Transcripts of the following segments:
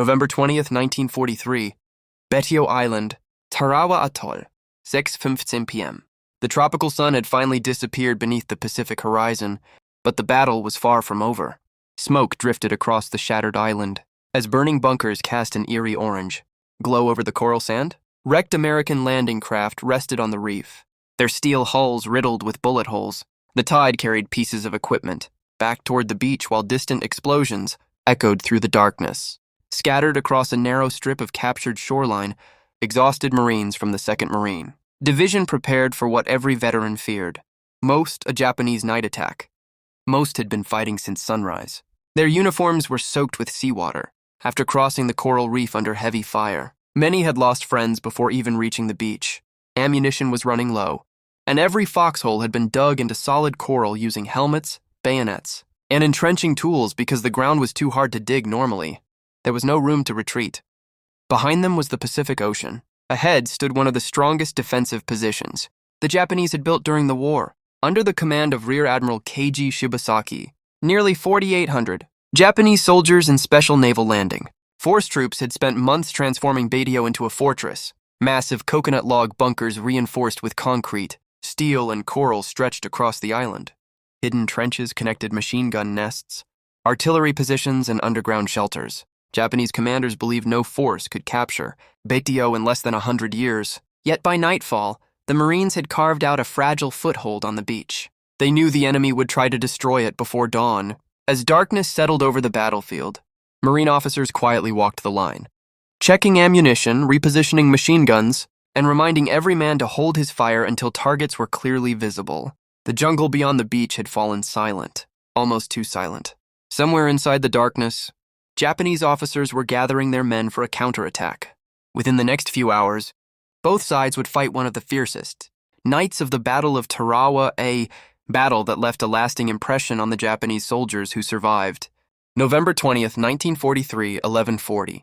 November 20th, 1943. Betio Island, Tarawa Atoll, 6:15 p.m. The tropical sun had finally disappeared beneath the Pacific horizon, but the battle was far from over. Smoke drifted across the shattered island as burning bunkers cast an eerie orange glow over the coral sand. Wrecked American landing craft rested on the reef, their steel hulls riddled with bullet holes. The tide carried pieces of equipment back toward the beach while distant explosions echoed through the darkness. Scattered across a narrow strip of captured shoreline, exhausted Marines from the 2nd Marine Division prepared for what every veteran feared. Most, a Japanese night attack. Most had been fighting since sunrise. Their uniforms were soaked with seawater after crossing the coral reef under heavy fire. Many had lost friends before even reaching the beach. Ammunition was running low, and every foxhole had been dug into solid coral using helmets, bayonets, and entrenching tools because the ground was too hard to dig normally. There was no room to retreat. Behind them was the Pacific Ocean. Ahead stood one of the strongest defensive positions the Japanese had built during the war, under the command of Rear Admiral Keiji Shibasaki. Nearly 4,800 Japanese soldiers in special naval landing. Force troops had spent months transforming Betio into a fortress. Massive coconut log bunkers reinforced with concrete, steel, and coral stretched across the island. Hidden trenches connected machine gun nests, artillery positions, and underground shelters. Japanese commanders believed no force could capture Betio in less than 100 years. Yet by nightfall, the Marines had carved out a fragile foothold on the beach. They knew the enemy would try to destroy it before dawn. As darkness settled over the battlefield, Marine officers quietly walked the line, checking ammunition, repositioning machine guns, and reminding every man to hold his fire until targets were clearly visible. The jungle beyond the beach had fallen silent, almost too silent. Somewhere inside the darkness, Japanese officers were gathering their men for a counterattack. Within the next few hours, both sides would fight one of the fiercest nights of the Battle of Tarawa, a battle that left a lasting impression on the Japanese soldiers who survived. November 20th, 1943, 11:40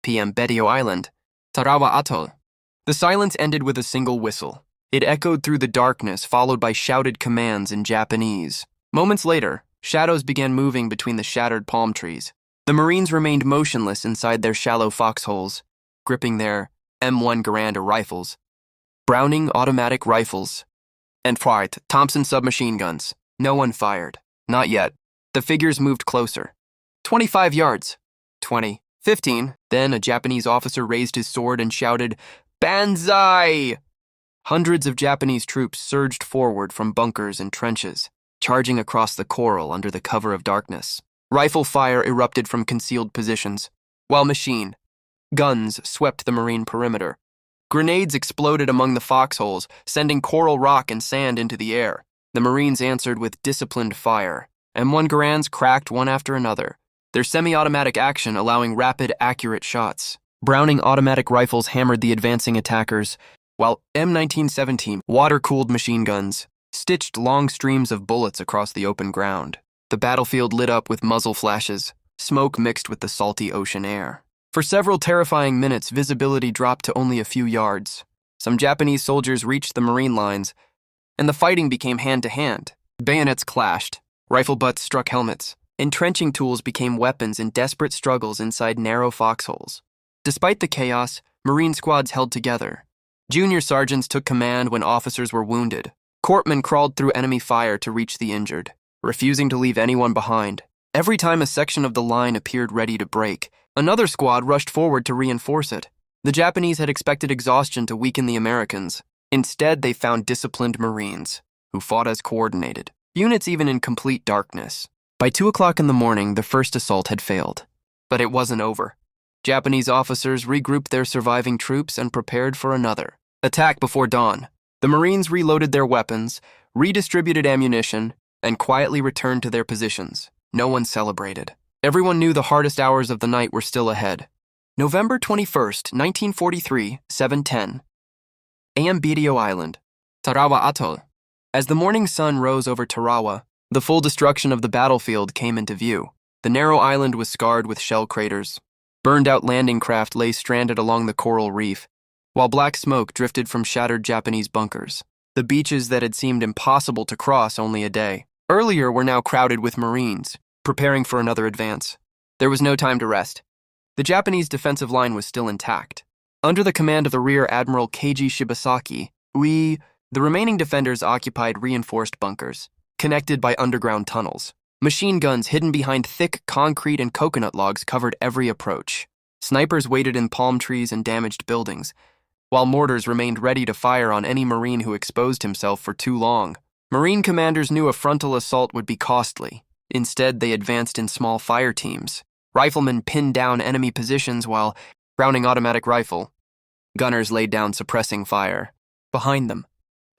p.m. Betio Island, Tarawa Atoll. The silence ended with a single whistle. It echoed through the darkness, followed by shouted commands in Japanese. Moments later, shadows began moving between the shattered palm trees. The Marines remained motionless inside their shallow foxholes, gripping their M1 Garand rifles, Browning automatic rifles, and Thompson submachine guns. No one fired. Not yet. The figures moved closer. 25 yards. 20. 15. Then a Japanese officer raised his sword and shouted, "Banzai!" Hundreds of Japanese troops surged forward from bunkers and trenches, charging across the coral under the cover of darkness. Rifle fire erupted from concealed positions, while machine guns swept the Marine perimeter. Grenades exploded among the foxholes, sending coral rock and sand into the air. The Marines answered with disciplined fire. M1 Garands cracked one after another, their semi-automatic action allowing rapid, accurate shots. Browning automatic rifles hammered the advancing attackers, while M1917 water-cooled machine guns stitched long streams of bullets across the open ground. The battlefield lit up with muzzle flashes, smoke mixed with the salty ocean air. For several terrifying minutes, visibility dropped to only a few yards. Some Japanese soldiers reached the Marine lines, and the fighting became hand-to-hand. Bayonets clashed, rifle butts struck helmets. Entrenching tools became weapons in desperate struggles inside narrow foxholes. Despite the chaos, Marine squads held together. Junior sergeants took command when officers were wounded. Corpsmen crawled through enemy fire to reach the injured, refusing to leave anyone behind. Every time a section of the line appeared ready to break, another squad rushed forward to reinforce it. The Japanese had expected exhaustion to weaken the Americans. Instead, they found disciplined Marines, who fought as coordinated units even in complete darkness. By 2 o'clock in the morning, the first assault had failed. But it wasn't over. Japanese officers regrouped their surviving troops and prepared for another attack before dawn. The Marines reloaded their weapons, redistributed ammunition, and quietly returned to their positions. No one celebrated. Everyone knew the hardest hours of the night were still ahead. November 21st, 1943, 7:10 a.m. Betio Island, Tarawa Atoll. As the morning sun rose over Tarawa, the full destruction of the battlefield came into view. The narrow island was scarred with shell craters. Burned-out landing craft lay stranded along the coral reef, while black smoke drifted from shattered Japanese bunkers. The beaches that had seemed impossible to cross only a day earlier were now crowded with Marines, preparing for another advance. There was no time to rest. The Japanese defensive line was still intact. Under the command of the Rear Admiral Keiji Shibasaki, the remaining defenders occupied reinforced bunkers, connected by underground tunnels. Machine guns hidden behind thick concrete and coconut logs covered every approach. Snipers waited in palm trees and damaged buildings, while mortars remained ready to fire on any Marine who exposed himself for too long. Marine commanders knew a frontal assault would be costly. Instead, they advanced in small fire teams. Riflemen pinned down enemy positions while Browning automatic rifle. Gunners laid down suppressing fire. Behind them,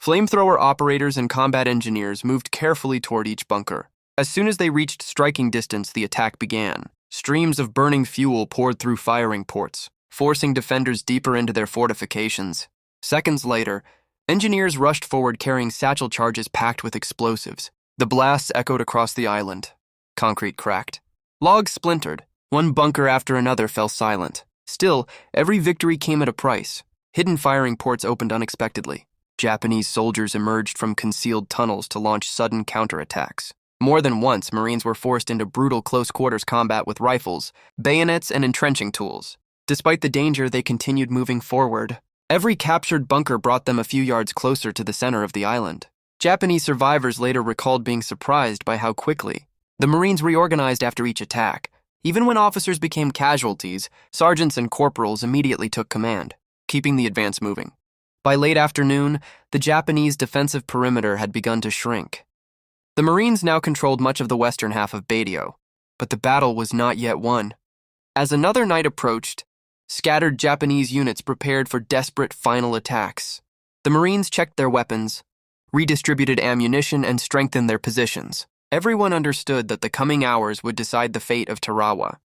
flamethrower operators and combat engineers moved carefully toward each bunker. As soon as they reached striking distance, the attack began. Streams of burning fuel poured through firing ports, forcing defenders deeper into their fortifications. Seconds later, engineers rushed forward carrying satchel charges packed with explosives. The blasts echoed across the island. Concrete cracked. Logs splintered. One bunker after another fell silent. Still, every victory came at a price. Hidden firing ports opened unexpectedly. Japanese soldiers emerged from concealed tunnels to launch sudden counterattacks. More than once, Marines were forced into brutal close-quarters combat with rifles, bayonets, and entrenching tools. Despite the danger, they continued moving forward. Every captured bunker brought them a few yards closer to the center of the island. Japanese survivors later recalled being surprised by how quickly the Marines reorganized after each attack. Even when officers became casualties, sergeants and corporals immediately took command, keeping the advance moving. By late afternoon, the Japanese defensive perimeter had begun to shrink. The Marines now controlled much of the western half of Badio, but the battle was not yet won. As another night approached, scattered Japanese units prepared for desperate final attacks. The Marines checked their weapons, redistributed ammunition, and strengthened their positions. Everyone understood that the coming hours would decide the fate of Tarawa.